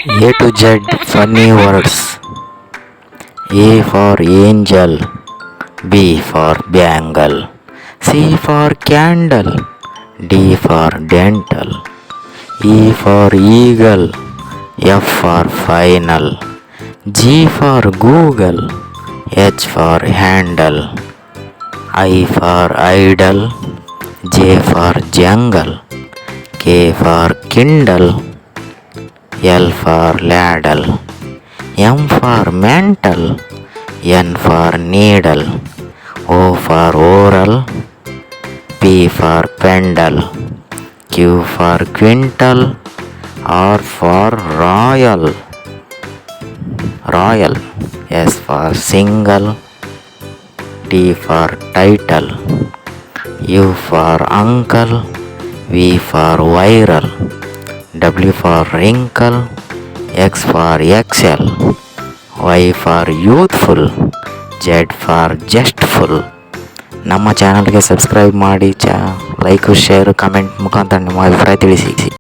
A to Z funny words. A for angel, B for bangle, C for candle, D for dental, E for eagle, F for final, G for Google, H for handle, I for idol, J for jungle, K for kindle, L for ladle, M for mental, N for needle, O for oral, P for pendle, Q for quintal, R for royal, S for single, T for title, U for uncle, V for viral, W for wrinkle, X for excel, Y for youthful, Z for justful. ನಮ್ಮ ಚಾನಲ್ಗೆ subscribe ಮಾಡಿ like share comment ಮುಖಾಂತರ ನಿಮ್ಮ ಅಭಿಪ್ರಾಯ ತಿಳಿಸಿ.